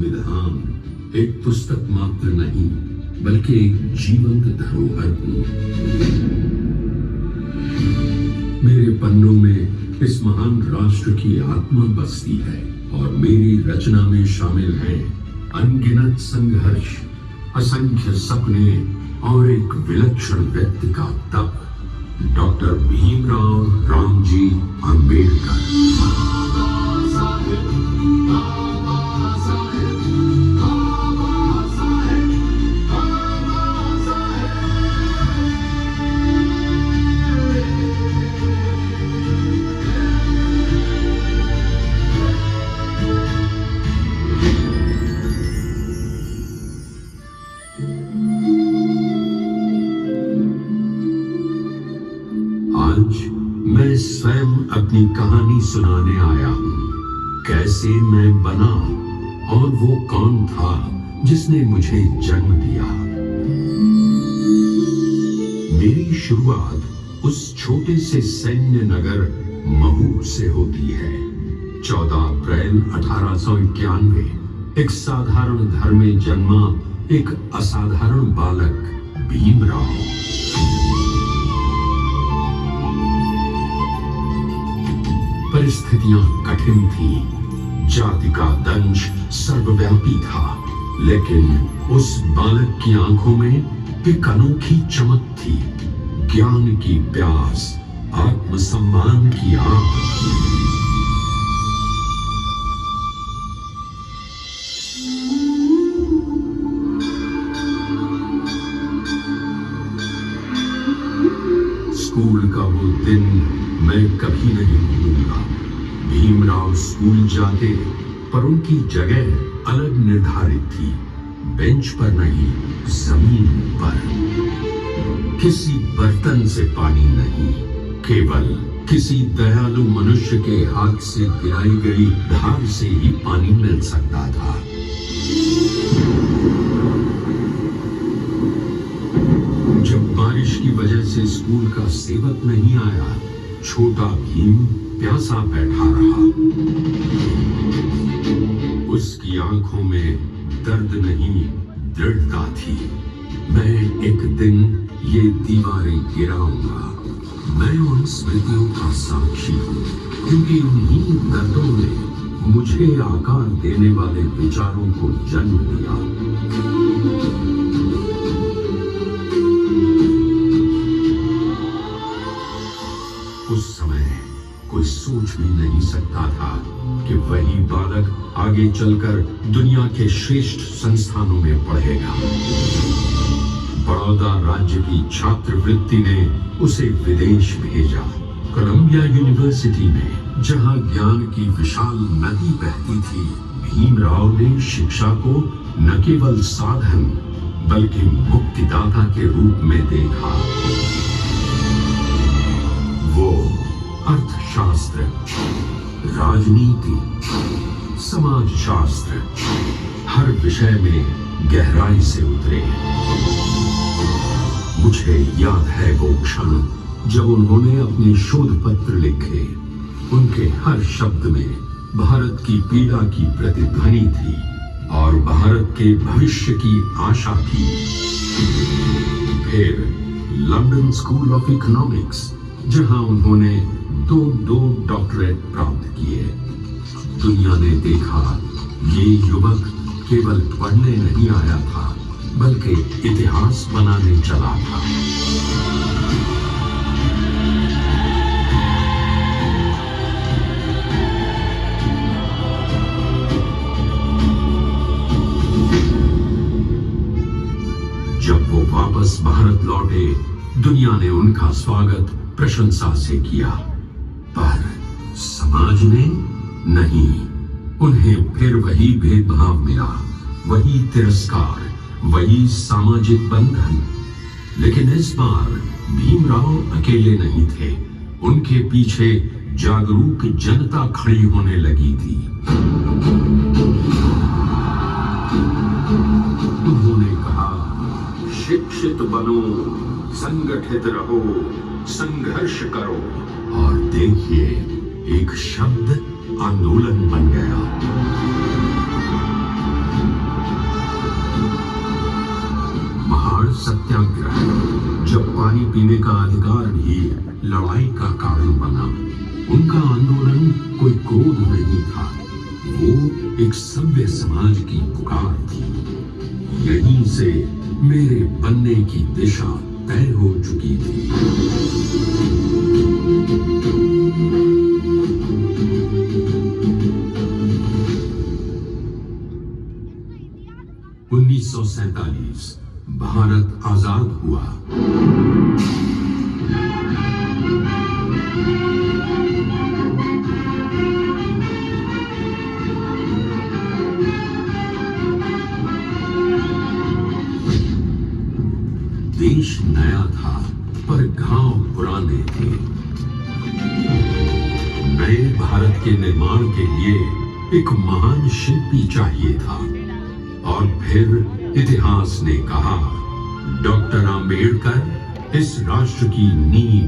संविधान एक पुस्तक मात्र नहीं, बल्कि एक जीवंत धरोहर हूं। मेरे पन्नों में इस महान राष्ट्र की आत्मा बसती है और मेरी रचना में शामिल है अनगिनत संघर्ष, असंख्य सपने और एक विलक्षण व्यक्ति का तप। डॉक्टर भीमराव रामजी अंबेडकर। आज मैं स्वयं अपनी कहानी सुनाने आया हूं। कैसे मैं बना और वो कौन था जिसने मुझे जन्म दिया। मेरी शुरुआत उस छोटे से सैन्य नगर महू से होती है। 14 अप्रैल 1891 एक साधारण घर में जन्मा एक असाधारण बालक भीमराव। परिस्थितियां कठिन थी, जाति का दंश सर्वव्यापी था, लेकिन उस बालक की आंखों में एक अनोखी चमक थी। ज्ञान की प्यास, आत्मसम्मान की आग। स्कूल का वो दिन मैं कभी नहीं भूलूंगा। भीमराव स्कूल जाते, पर उनकी जगह अलग निर्धारित थी। बेंच पर नहीं, जमीन पर। किसी बर्तन से पानी नहीं, केवल किसी दयालु मनुष्य के हाथ से गिराई गई धार से ही पानी मिल सकता था। जब बारिश की वजह से स्कूल का सेवक नहीं आया, छोटा भीम प्यासा बैठा रहा। उसकी आंखों में दर्द नहीं, दृढ़ता थी। मैं एक दिन ये दीवारें गिराऊंगा। मैं उन स्मृतियों का साक्षी हूँ, क्योंकि उन्हीं दर्दों ने मुझे आकार देने वाले विचारों को जन्म दिया। उस समय कोई सोच भी नहीं सकता था कि वही बालक आगे चलकर दुनिया के श्रेष्ठ संस्थानों में पढ़ेगा। बड़ौदा राज्य की छात्रवृत्ति ने उसे विदेश भेजा। कोलंबिया यूनिवर्सिटी में, जहां ज्ञान की विशाल नदी बहती थी, भीमराव ने शिक्षा को न केवल साधन बल्कि मुक्तिदाता के रूप में देखा। वो अर्थशास्त्र, राजनीति, समाजशास्त्र, हर विषय में गहराई से उतरे। मुझे याद है वो क्षण जब उन्होंने अपने शोध पत्र लिखे। उनके हर शब्द में भारत की पीड़ा की प्रतिध्वनि थी और भारत के भविष्य की आशा थी। फिर लंदन स्कूल ऑफ इकोनॉमिक्स, जहां उन्होंने दो डॉक्टरेट प्राप्त किए। दुनिया ने देखा ये युवक केवल पढ़ने नहीं आया था, बल्कि इतिहास बनाने चला था। जब वो वापस भारत लौटे, दुनिया ने उनका स्वागत प्रशंसा से किया, पर समाज ने नहीं। उन्हें फिर वही भेदभाव मिला, वही तिरस्कार, वही सामाजिक बंधन। लेकिन इस बार भीमराव अकेले नहीं थे। उनके पीछे जागरूक जनता खड़ी होने लगी थी। उन्होंने कहा, शिक्षित बनो, संगठित रहो, संघर्ष करो। और देखिए, एक शब्द आंदोलन बन गया। सत्याग्रह, जब पानी पीने का अधिकार भी लड़ाई का कारण बना। उनका आंदोलन कोई क्रोध नहीं था, वो एक सभ्य समाज की पुकार थी। यहीं से मेरे बनने की दिशा तय हो चुकी थी। 1947 भारत आजाद हुआ। देश नया था पर गांव पुराने थे। नए भारत के निर्माण के लिए एक महान शिल्पी चाहिए था। और फिर इतिहास ने कहा, डॉक्टर आंबेडकर इस राष्ट्र की नींव